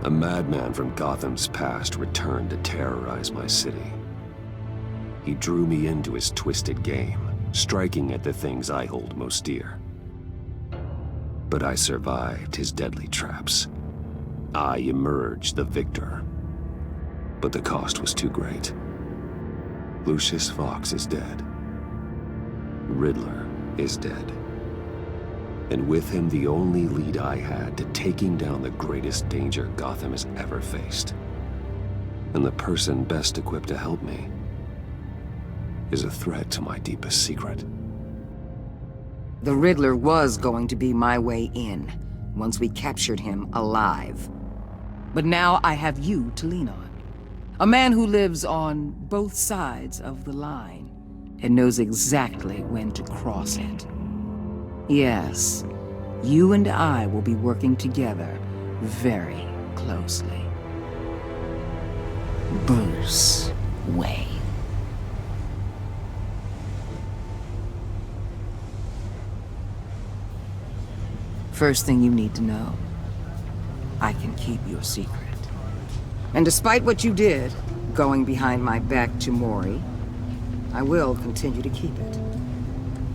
A madman from Gotham's past returned to terrorize my city. He drew me into his twisted game, striking at the things I hold most dear. But I survived his deadly traps. I emerged the victor. But the cost was too great. Lucius Fox is dead. Riddler is dead. And with him, the only lead I had to taking down the greatest danger Gotham has ever faced. And the person best equipped to help me is a threat to my deepest secret. The Riddler was going to be my way in, once we captured him alive. But now I have you to lean on. A man who lives on both sides of the line and knows exactly when to cross it. Yes, you and I will be working together very closely. Bruce Wayne. First thing you need to know, I can keep your secret. And despite what you did, going behind my back to Mori, I will continue to keep it.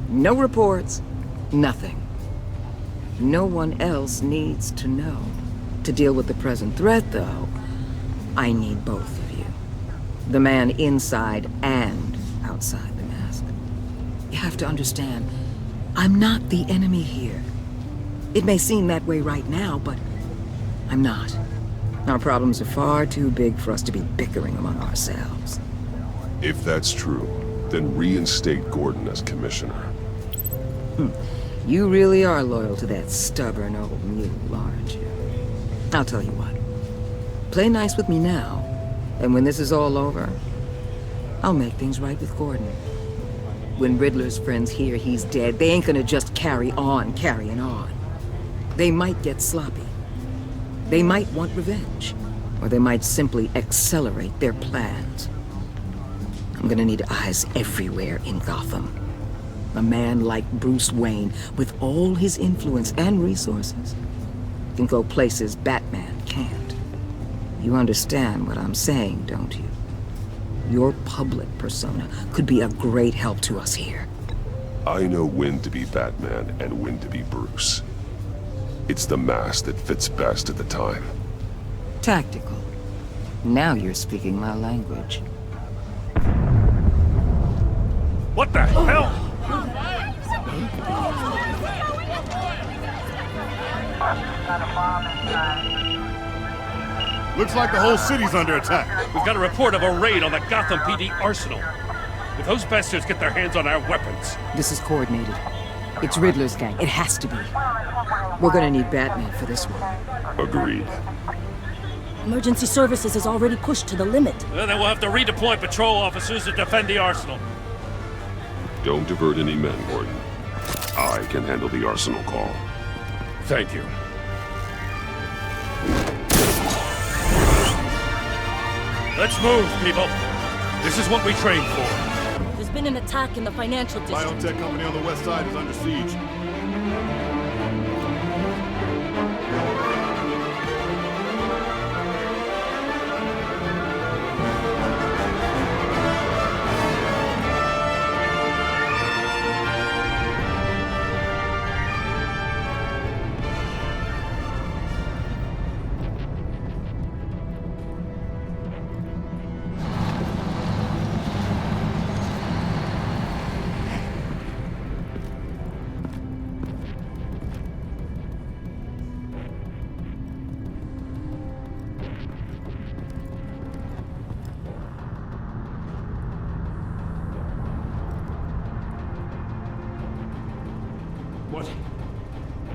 No reports, nothing. No one else needs to know. To deal with the present threat, though, I need both of you. The man inside and outside the mask. You have to understand, I'm not the enemy here. It may seem that way right now, but I'm not. Our problems are far too big for us to be bickering among ourselves. If that's true, then reinstate Gordon as commissioner. You really are loyal to that stubborn old mule, aren't you? I'll tell you what. Play nice with me now, and when this is all over, I'll make things right with Gordon. When Riddler's friends hear he's dead, they ain't gonna just carry on carrying on. They might get sloppy. They might want revenge. Or they might simply accelerate their plans. I'm gonna need eyes everywhere in Gotham. A man like Bruce Wayne, with all his influence and resources, can go places Batman can't. You understand what I'm saying, don't you? Your public persona could be a great help to us here. I know when to be Batman and when to be Bruce. It's the mask that fits best at the time. Tactical. Now you're speaking my language. What the hell? Looks like the whole city's under attack. We've got a report of a raid on the Gotham PD arsenal. If those bastards get their hands on our weapons... This is coordinated. It's Riddler's gang. It has to be. We're gonna need Batman for this one. Agreed. Emergency services is already pushed to the limit. Then we'll have to redeploy patrol officers to defend the arsenal. Don't divert any men, Gordon. I can handle the arsenal call. Thank you. Let's move, people. This is what we trained for. There's been an attack in the financial district. Biotech company on the west side is under siege.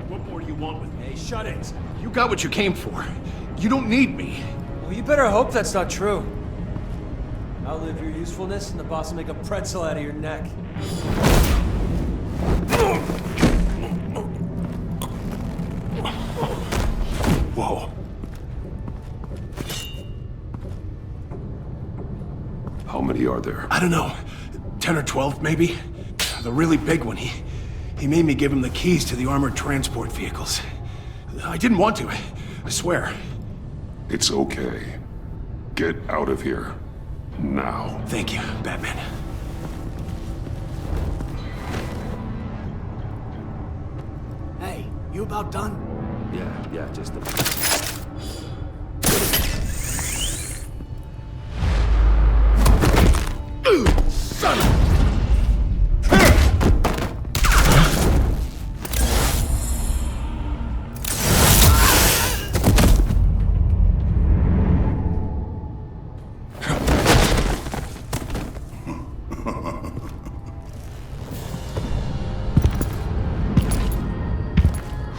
What more do you want with me? Hey, shut it! You got what you came for. You don't need me. Well, you better hope that's not true. Outlive your usefulness, and the boss will make a pretzel out of your neck. Whoa. How many are there? I don't know. 10 or 12, maybe? The really big one, he made me give him the keys to the armored transport vehicles. I didn't want to, I swear. It's okay. Get out of here. Now. Thank you, Batman. Hey, you about done? Yeah, just a... Son of...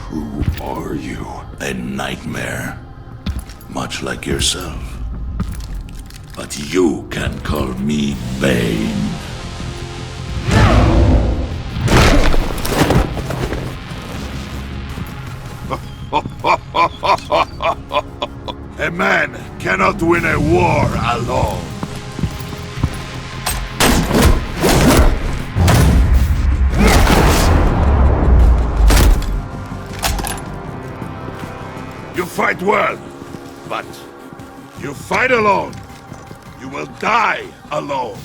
Who are you? A nightmare. Much like yourself. But you can call me Bane. A man cannot win a war alone. You fight well, but you fight alone. You will die alone.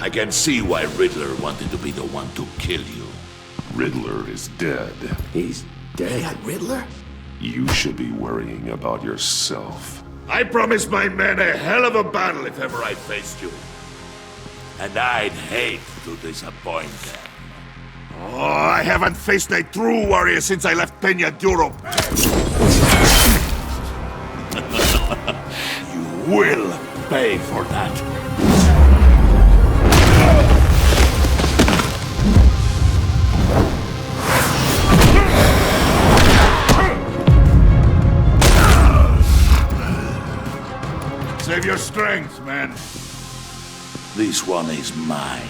I can see why Riddler wanted to be the one to kill you. Riddler is dead. He's dead. Riddler? You should be worrying about yourself. I promised my men a hell of a battle if ever I faced you. And I'd hate to disappoint them. Oh, I haven't faced a true warrior since I left Peña Duro. You will pay for that. Save your strength, man. This one is mine.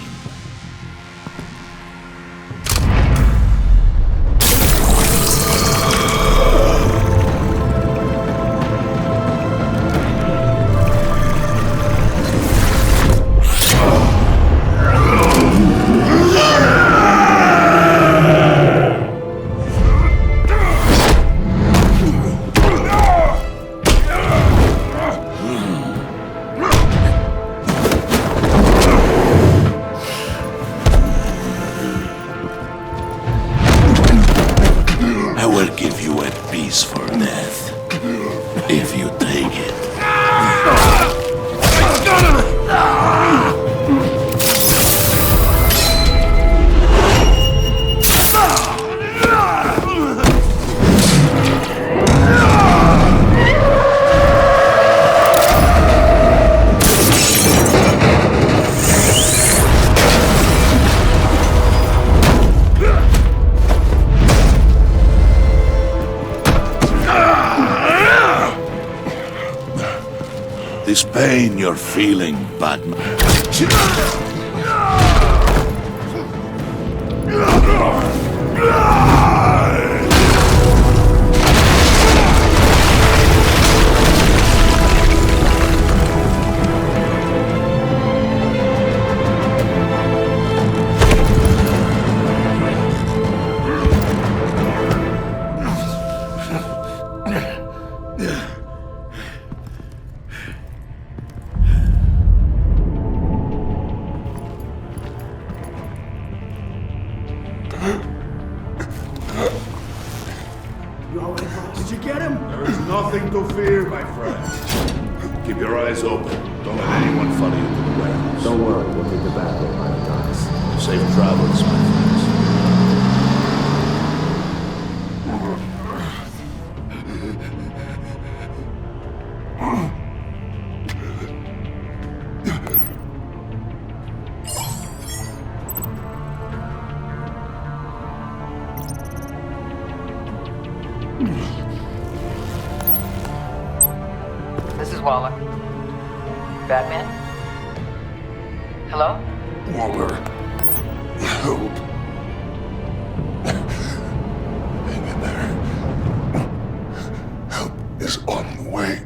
I will give you a piece for death, if you take it. This pain you're feeling, Batman. Did you get him? There is nothing to fear, my friend. Keep your eyes open. Don't let anyone follow you to the warehouse. Don't worry, we'll take the back way by the docks. Safe travels, my friends. This is Waller. Batman? Hello? Waller. Help. Hang in there. Help is on the way.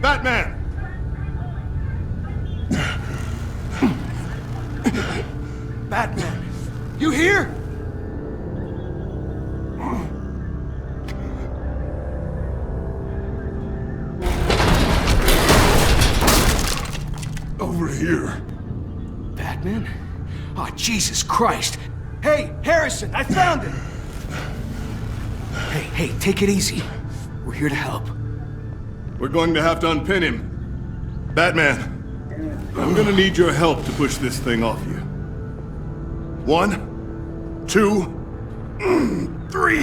Batman! Batman, you here? Over here. Batman? Oh, Jesus Christ. Hey, Harrison, I found him! Hey, take it easy. We're here to help. We're going to have to unpin him. Batman, I'm gonna need your help to push this thing off you. 1, 2, 3.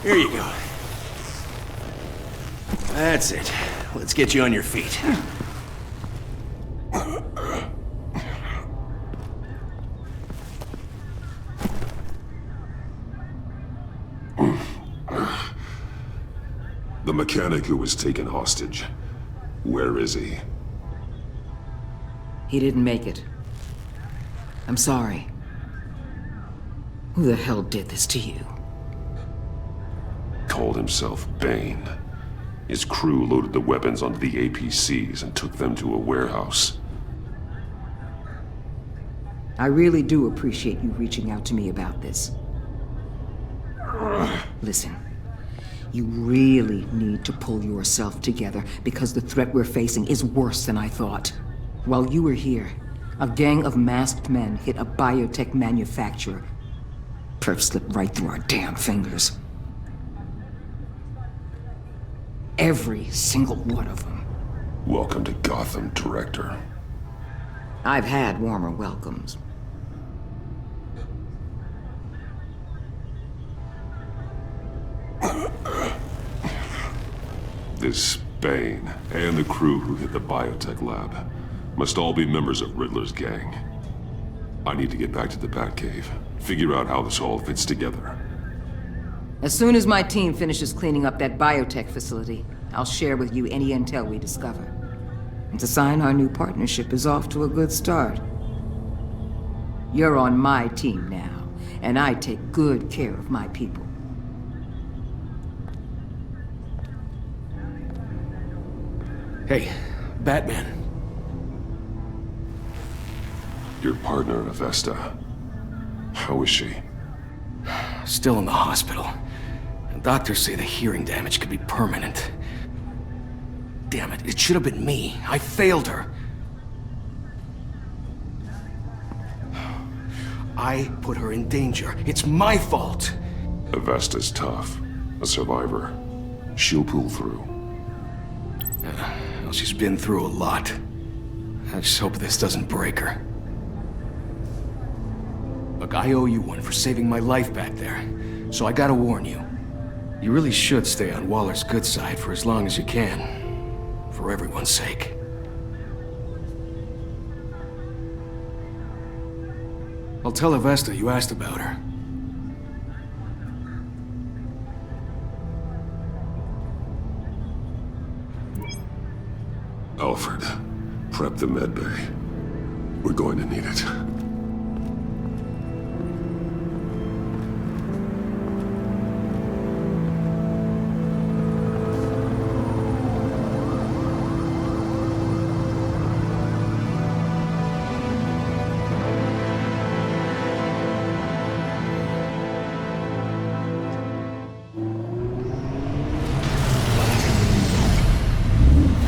Here you go. That's it. Let's get you on your feet. The mechanic who was taken hostage. Where is he? He didn't make it. I'm sorry. Who the hell did this to you? Called himself Bane. His crew loaded the weapons onto the APCs and took them to a warehouse. I really do appreciate you reaching out to me about this. Listen, you really need to pull yourself together because the threat we're facing is worse than I thought. While you were here, a gang of masked men hit a biotech manufacturer. Perp slipped right through our damn fingers. Every single one of them. Welcome to Gotham, Director. I've had warmer welcomes. This Bane and the crew who hit the biotech lab must all be members of Riddler's gang. I need to get back to the Batcave, figure out how this all fits together. As soon as my team finishes cleaning up that biotech facility, I'll share with you any intel we discover. It's a sign our new partnership is off to a good start. You're on my team now, and I take good care of my people. Hey, Batman. Your partner, Avesta. How is she? Still in the hospital. Doctors say the hearing damage could be permanent. Damn it, it should have been me. I failed her. I put her in danger. It's my fault. Avesta's tough. A survivor. She'll pull through. Well, she's been through a lot. I just hope this doesn't break her. Look, I owe you one for saving my life back there. So I gotta warn you. You really should stay on Waller's good side for as long as you can. For everyone's sake. I'll tell Avesta you asked about her. Alfred, prep the medbay. We're going to need it.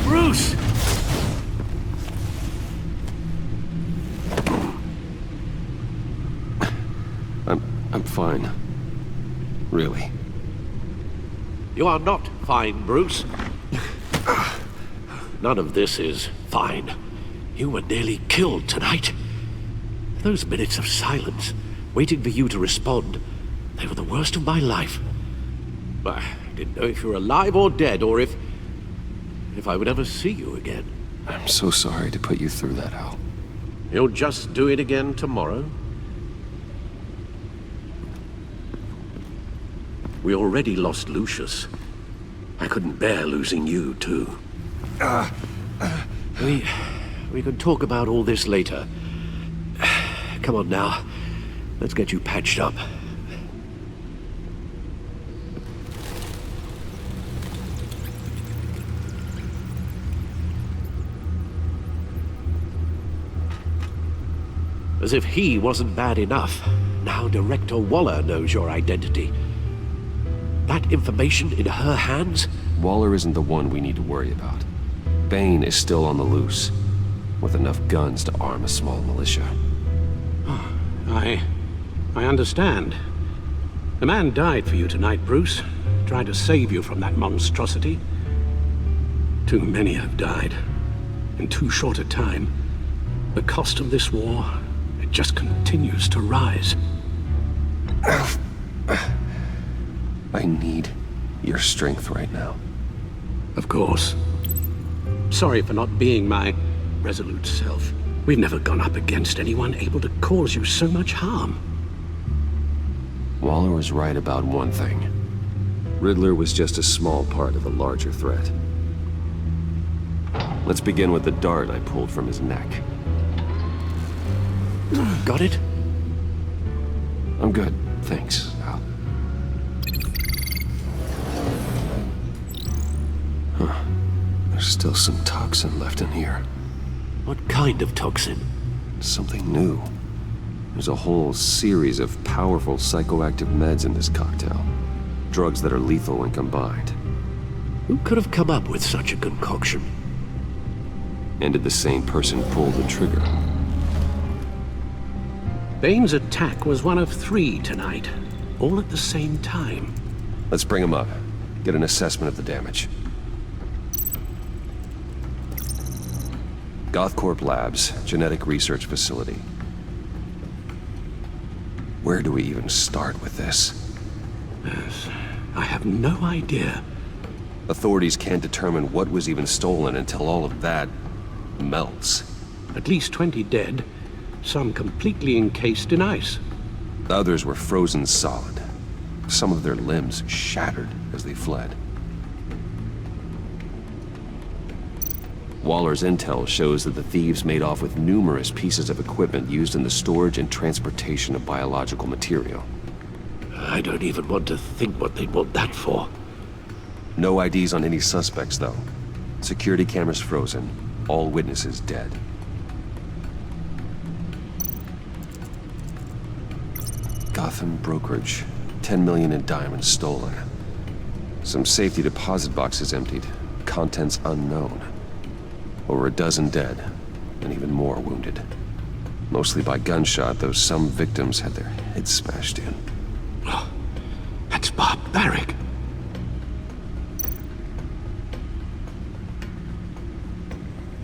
Bruce! I'm fine. Really. You are not fine, Bruce. none of this is fine. You were nearly killed tonight. Those minutes of silence, waiting for you to respond, they were the worst of my life. I didn't know if you were alive or dead, or if I would ever see you again. I'm so sorry to put you through that, Al. You'll just do it again tomorrow? We already lost Lucius. I couldn't bear losing you, too. We can talk about all this later. Come on now. Let's get you patched up. As if he wasn't bad enough, now Director Waller knows your identity. That information in her hands? Waller isn't the one we need to worry about. Bane is still on the loose, with enough guns to arm a small militia. I understand. The man died for you tonight, Bruce. Tried to save you from that monstrosity. Too many have died. In too short a time. The cost of this war, it just continues to rise. I need your strength right now. Of course. Sorry for not being my resolute self. We've never gone up against anyone able to cause you so much harm. Waller was right about one thing. Riddler was just a small part of a larger threat. Let's begin with the dart I pulled from his neck. Got it? I'm good, thanks, Al. Huh. There's still some toxin left in here. What kind of toxin? Something new. There's a whole series of powerful psychoactive meds in this cocktail. Drugs that are lethal when combined. Who could have come up with such a concoction? And did the same person pull the trigger? Bane's attack was one of 3 tonight, all at the same time. Let's bring him up. Get an assessment of the damage. Gothcorp Labs, genetic research facility. Where do we even start with this? Yes, I have no idea. Authorities can't determine what was even stolen until all of that melts. At least 20 dead, some completely encased in ice. Others were frozen solid. Some of their limbs shattered as they fled. Waller's intel shows that the thieves made off with numerous pieces of equipment used in the storage and transportation of biological material. I don't even want to think what they'd want that for. No IDs on any suspects, though. Security cameras frozen. All witnesses dead. Gotham brokerage. 10 million in diamonds stolen. Some safety deposit boxes emptied. Contents unknown. Over a dozen dead, and even more wounded. Mostly by gunshot, though some victims had their heads smashed in. Oh, that's barbaric.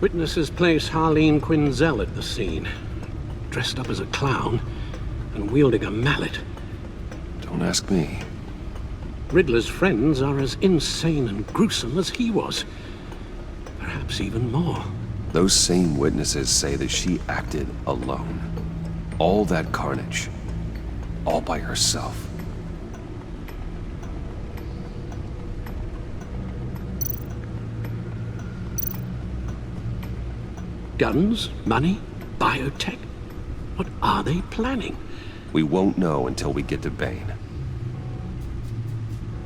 Witnesses place Harleen Quinzel at the scene, dressed up as a clown and wielding a mallet. Don't ask me. Riddler's friends are as insane and gruesome as he was. Perhaps even more. Those same witnesses say that she acted alone. All that carnage. All by herself. Guns? Money? Biotech? What are they planning? We won't know until we get to Bane.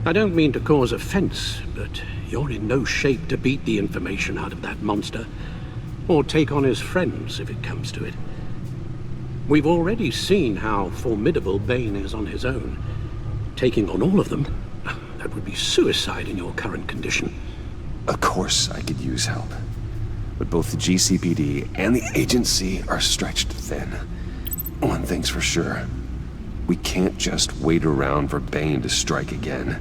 I don't mean to cause offense, but you're in no shape to beat the information out of that monster, or take on his friends if it comes to it. We've already seen how formidable Bane is on his own. Taking on all of them, that would be suicide in your current condition. Of course I could use help. But both the GCPD and the agency are stretched thin. One thing's for sure. We can't just wait around for Bane to strike again.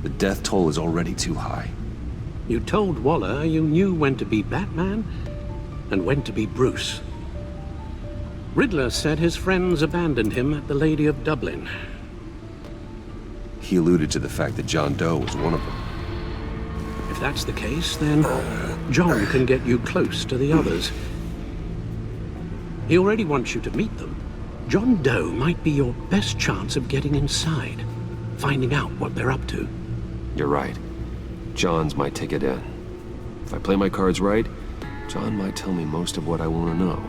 The death toll is already too high. You told Waller you knew when to be Batman and when to be Bruce. Riddler said his friends abandoned him at the Lady of Dublin. He alluded to the fact that John Doe was one of them. If that's the case, then John can get you close to the others. He already wants you to meet them. John Doe might be your best chance of getting inside, finding out what they're up to. You're right. John's my ticket in. If I play my cards right, John might tell me most of what I want to know.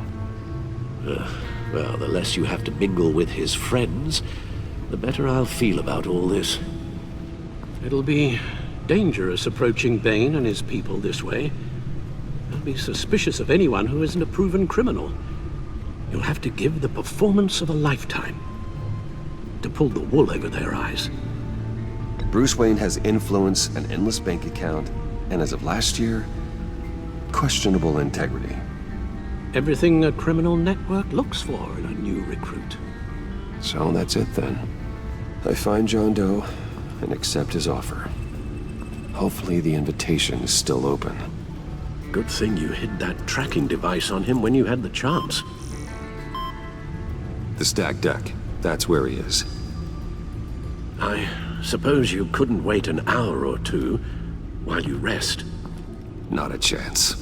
Well, the less you have to mingle with his friends, the better I'll feel about all this. It'll be dangerous approaching Bane and his people this way. I'll be suspicious of anyone who isn't a proven criminal. You'll have to give the performance of a lifetime to pull the wool over their eyes. Bruce Wayne has influence, an endless bank account, and as of last year, questionable integrity. Everything a criminal network looks for in a new recruit. So that's it then. I find John Doe and accept his offer. Hopefully the invitation is still open. Good thing you hid that tracking device on him when you had the chance. The stacked deck, that's where he is. I suppose you couldn't wait an hour or two while you rest. Not a chance.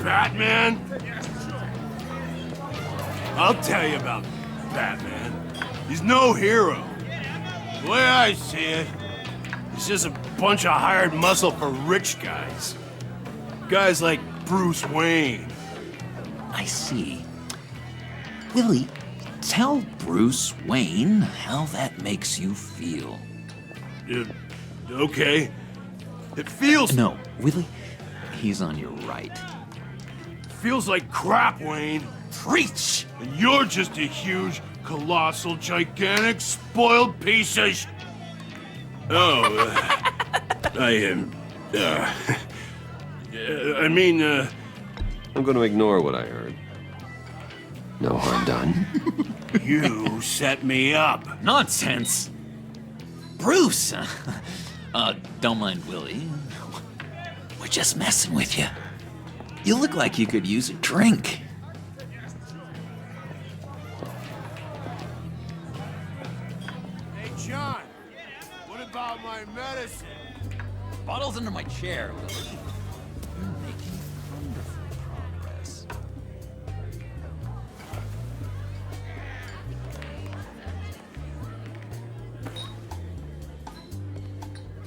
Batman? I'll tell you about Batman. He's no hero. The way I see it, he's just a bunch of hired muscle for rich guys. Guys like Bruce Wayne. I see. Willie, tell Bruce Wayne how that makes you feel. Okay. It feels... No, Willie, he's on your right. Feels like crap, Wayne. Preach! And you're just a huge, colossal, gigantic, spoiled piece of I'm going to ignore what I heard. No harm done. You set me up. Nonsense! Bruce! Don't mind Willie. We're just messing with you. You look like you could use a drink. Hey, John. What about my medicine? Bottle's under my chair, Willie. You're making wonderful progress.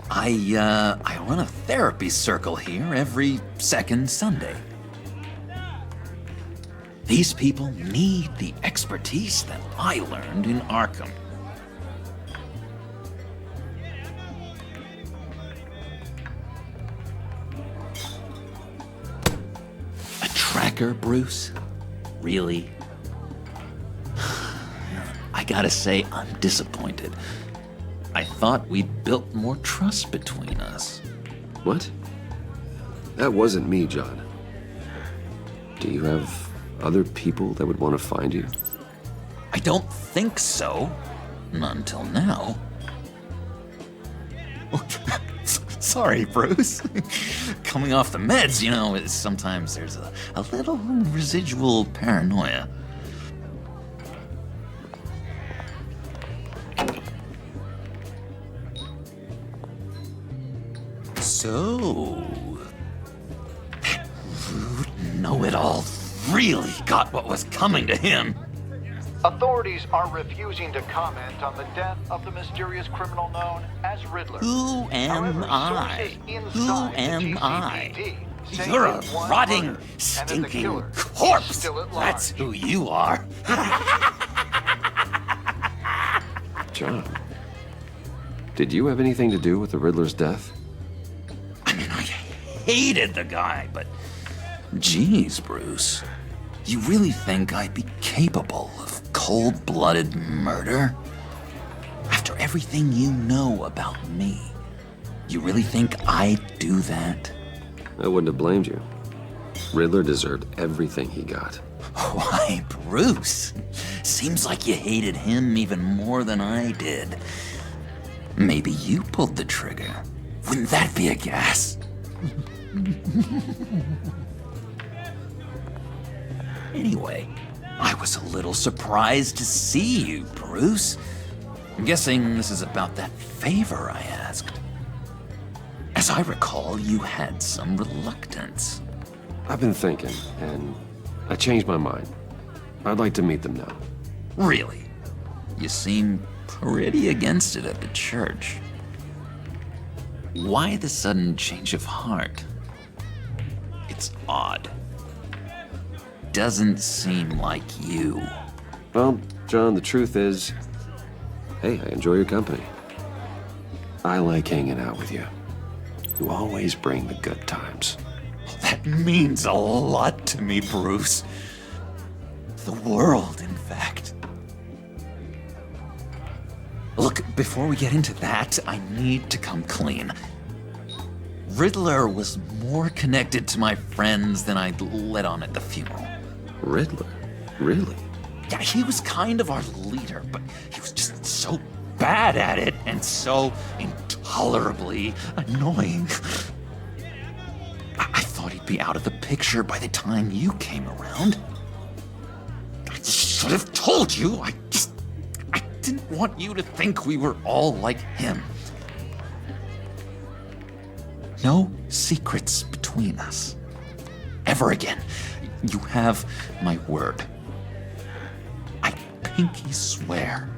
I run a therapy circle here every second Sunday. These people need the expertise that I learned in Arkham. A tracker, Bruce? Really? I gotta say, I'm disappointed. I thought we'd built more trust between us. What? That wasn't me, John. Do you have other people that would want to find you? I don't think so. Not until now. Sorry, Bruce. Coming off the meds, you know, sometimes there's a little residual paranoia. So, rude know-it-all really got what was coming to him. Authorities are refusing to comment on the death of the mysterious criminal known as Riddler. Who am I? Who am I? You're a rotting, stinking corpse. That's who you are. John, did you have anything to do with the Riddler's death? I mean, I hated the guy, but geez, Bruce. You really think I'd be capable of cold-blooded murder? After everything you know about me, you really think I'd do that? I wouldn't have blamed you. Riddler deserved everything he got. Why, Bruce? Seems like you hated him even more than I did. Maybe you pulled the trigger. Wouldn't that be a gas? Anyway, I was a little surprised to see you, Bruce. I'm guessing this is about that favor I asked. As I recall, you had some reluctance. I've been thinking, and I changed my mind. I'd like to meet them now. Really? You seem pretty against it at the church. Why the sudden change of heart? It's odd. Doesn't seem like you. Well, John, the truth is, hey, I enjoy your company. I like hanging out with you. You always bring the good times. That means a lot to me, Bruce. The world, in fact. Look, before we get into that, I need to come clean. Riddler was more connected to my friends than I'd let on at the funeral. Riddler? Really? Yeah, he was kind of our leader, but he was just so bad at it and so intolerably annoying. I thought he'd be out of the picture by the time you came around. I should have told you. I didn't want you to think we were all like him. No secrets between us. Ever again. You have my word. I pinky swear.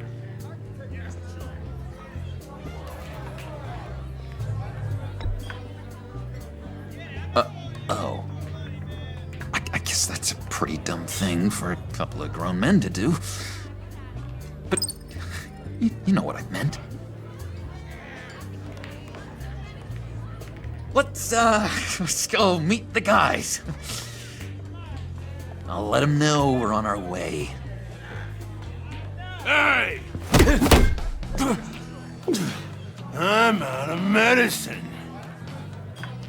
Oh. I guess that's a pretty dumb thing for a couple of grown men to do. But you know what I meant. Let's go meet the guys. I'll let them know we're on our way. Hey! I'm out of medicine.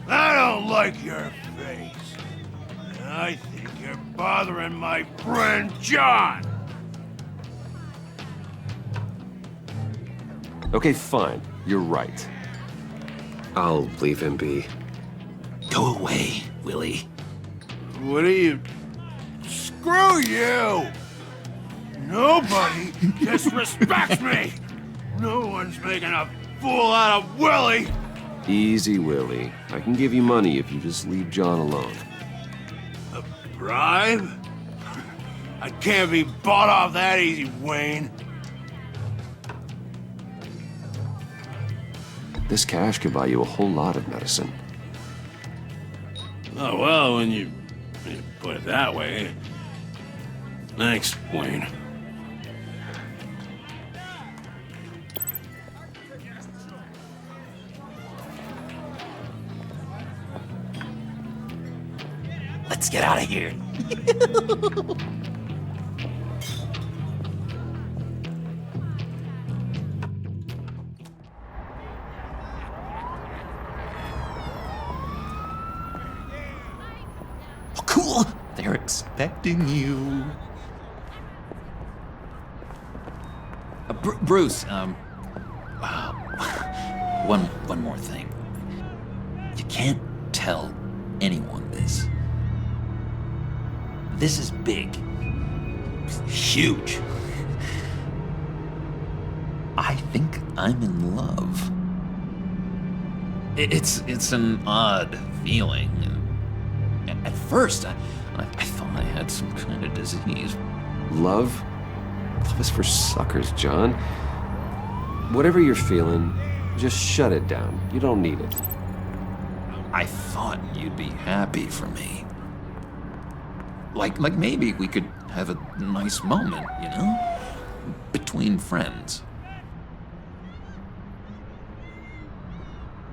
I don't like your face. And I think you're bothering my friend John. Okay, fine. You're right. I'll leave him be. Go away, Willie. What are you... Screw you! Nobody disrespects me! No one's making a fool out of Willie! Easy, Willie. I can give you money if you just leave John alone. A bribe? I can't be bought off that easy, Wayne. This cash could buy you a whole lot of medicine. Oh, well, when you put it that way. Thanks, Wayne. Let's get out of here. Oh, cool. They're expecting you. Bruce, one more thing. You can't tell anyone this. This is big. Huge. I think I'm in love. It's an odd feeling. At first, I thought I had some kind of disease. Love? Love is for suckers, John. Whatever you're feeling, just shut it down. You don't need it. I thought you'd be happy for me. Like maybe we could have a nice moment, you know? Between friends.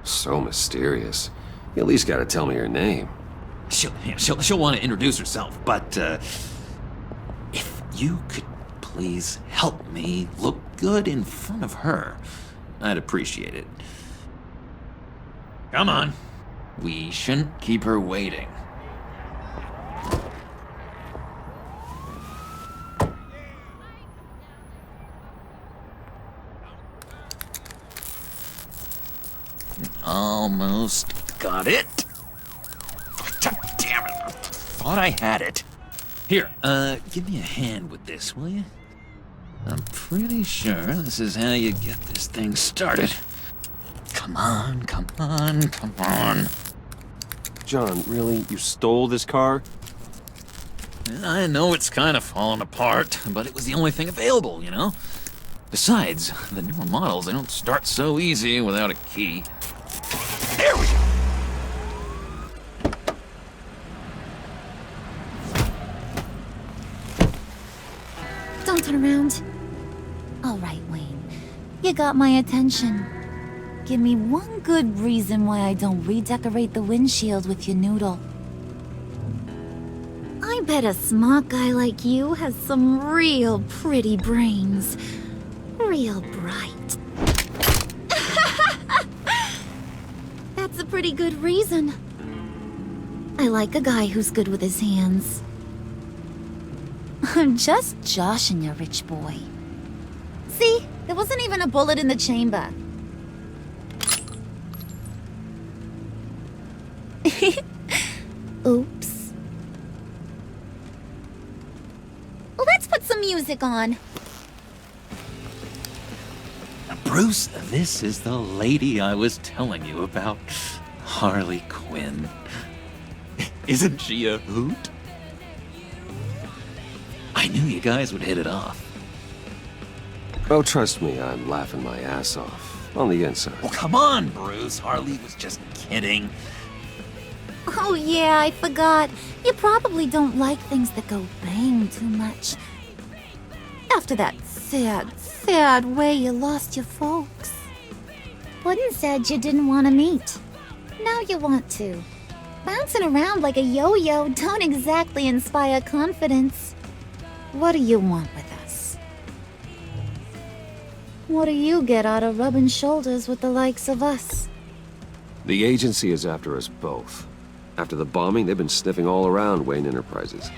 So mysterious. You at least gotta tell me your name. She'll want to introduce herself, but if you could please help me look good in front of her, I'd appreciate it. Come on. We shouldn't keep her waiting. Almost got it. Damn it. I thought I had it. Here, give me a hand with this, will you? I'm pretty sure this is how you get this thing started. Come on, come on, come on. John, really? You stole this car? I know it's kind of falling apart, but it was the only thing available, you know? Besides, the newer models, they don't start so easy without a key. There we go! Don't turn around. All right, Wayne. You got my attention. Give me one good reason why I don't redecorate the windshield with your noodle. I bet a smart guy like you has some real pretty brains. Real bright. That's a pretty good reason. I like a guy who's good with his hands. I'm just joshing you, rich boy. See? There wasn't even a bullet in the chamber. Oops. Let's put some music on. Bruce, this is the lady I was telling you about. Harley Quinn. Isn't she a hoot? I knew you guys would hit it off. Oh, trust me, I'm laughing my ass off. On the inside. Well, come on, Bruce. Harley was just kidding. Oh yeah, I forgot. You probably don't like things that go bang too much. After that sad way you lost your folks. Puddin' said you didn't want to meet. Now you want to. Bouncing around like a yo-yo don't exactly inspire confidence. What do you want with us? What do you get out of rubbing shoulders with the likes of us? The agency is after us both. After the bombing, they've been sniffing all around Wayne Enterprises.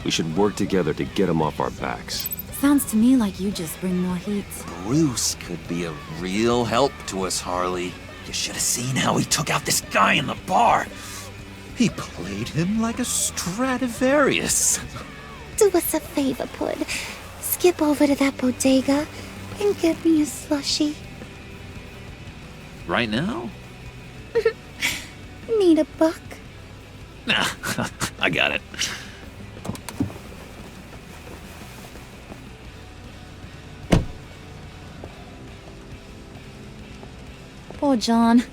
We should work together to get them off our backs. Sounds to me like you just bring more heat. Bruce could be a real help to us, Harley. You should have seen how he took out this guy in the bar. He played him like a Stradivarius. Do us a favor, Pud. Skip over to that bodega and get me a slushie. Right now? Need a buck? Nah, I got it. Poor John.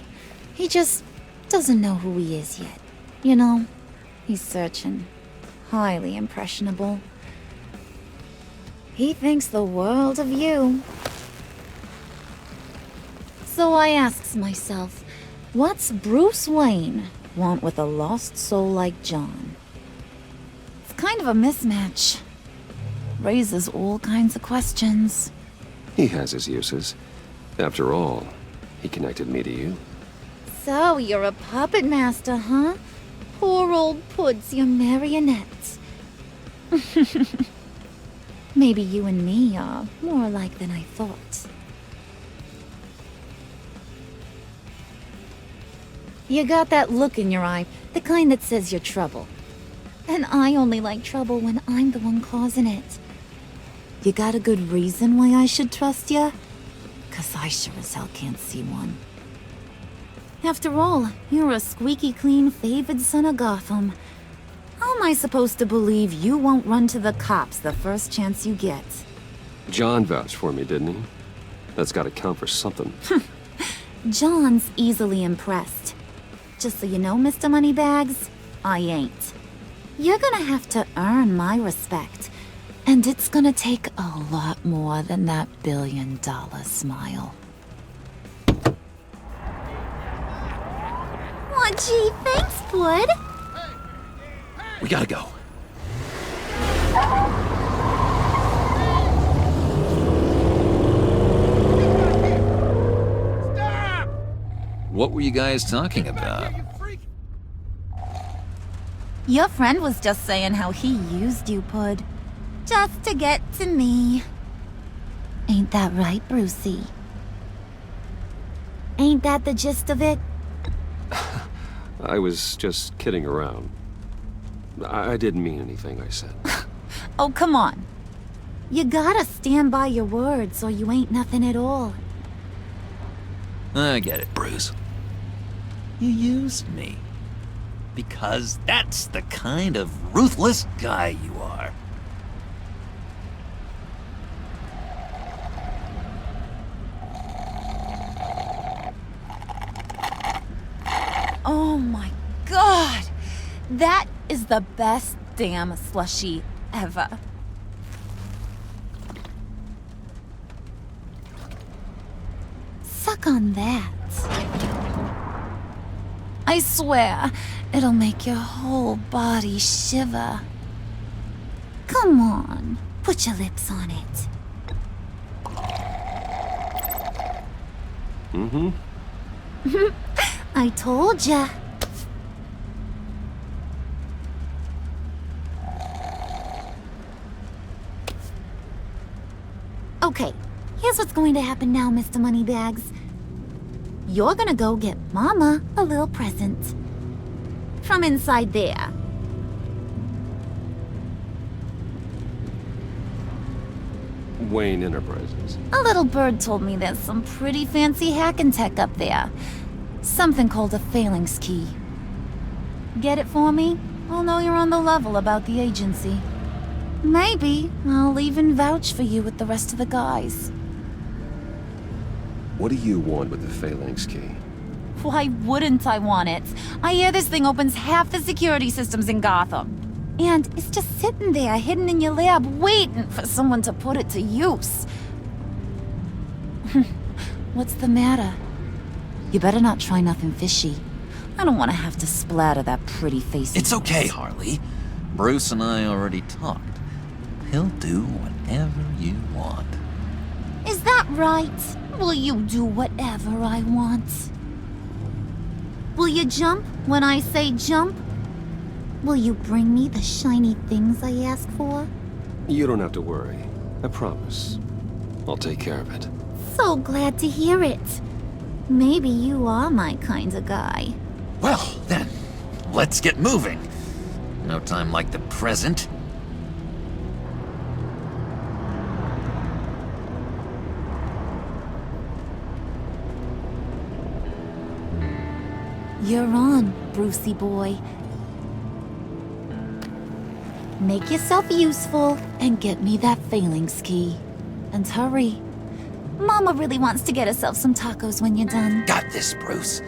He just doesn't know who he is yet. You know, he's searching. Highly impressionable. He thinks the world of you. So I asks myself, what's Bruce Wayne want with a lost soul like John? It's kind of a mismatch. Raises all kinds of questions. He has his uses. After all, he connected me to you. So you're a puppet master, huh? Poor old Pud's your marionette. Maybe you and me are more alike than I thought. You got that look in your eye, the kind that says you're trouble. And I only like trouble when I'm the one causing it. You got a good reason why I should trust you? 'Cause I sure as hell can't see one. After all, you're a squeaky clean favored son of Gotham. How am I supposed to believe you won't run to the cops the first chance you get? John vouched for me, didn't he? That's gotta count for something. John's easily impressed. Just so you know, Mr. Moneybags, I ain't. You're gonna have to earn my respect. And it's gonna take a lot more than that billion-dollar smile. Aw, gee, thanks, Bud. We gotta go. Stop! What were you guys talking about? Your friend was just saying how he used you, Pud. Just to get to me. Ain't that right, Brucey? Ain't that the gist of it? I was just kidding around. I didn't mean anything I said. Oh, come on. You gotta stand by your words or you ain't nothing at all. I get it, Bruce. You used me. Because that's the kind of ruthless guy you are. Oh my god! That is the best damn slushie ever. Suck on that. I swear, it'll make your whole body shiver. Come on, put your lips on it. Mm-hmm. I told ya. Okay, here's what's going to happen now, Mr. Moneybags. You're gonna go get Mama a little present. From inside there. Wayne Enterprises. A little bird told me there's some pretty fancy hacking tech up there. Something called a phalanx key. Get it for me? I'll know you're on the level about the agency. Maybe I'll even vouch for you with the rest of the guys. What do you want with the phalanx key? Why wouldn't I want it? I hear this thing opens half the security systems in Gotham. And it's just sitting there, hidden in your lab, waiting for someone to put it to use. What's the matter? You better not try nothing fishy. I don't want to have to splatter that pretty face. It's okay, Harley. Bruce and I already talked. He'll do whatever you want. Is that right? Will you do whatever I want? Will you jump when I say jump? Will you bring me the shiny things I ask for? You don't have to worry. I promise. I'll take care of it. So glad to hear it. Maybe you are my kind of guy. Well, then, let's get moving. No time like the present. You're on, Brucey boy. Make yourself useful and get me that phalanx key. And hurry. Mama really wants to get herself some tacos when you're done. Got this, Bruce.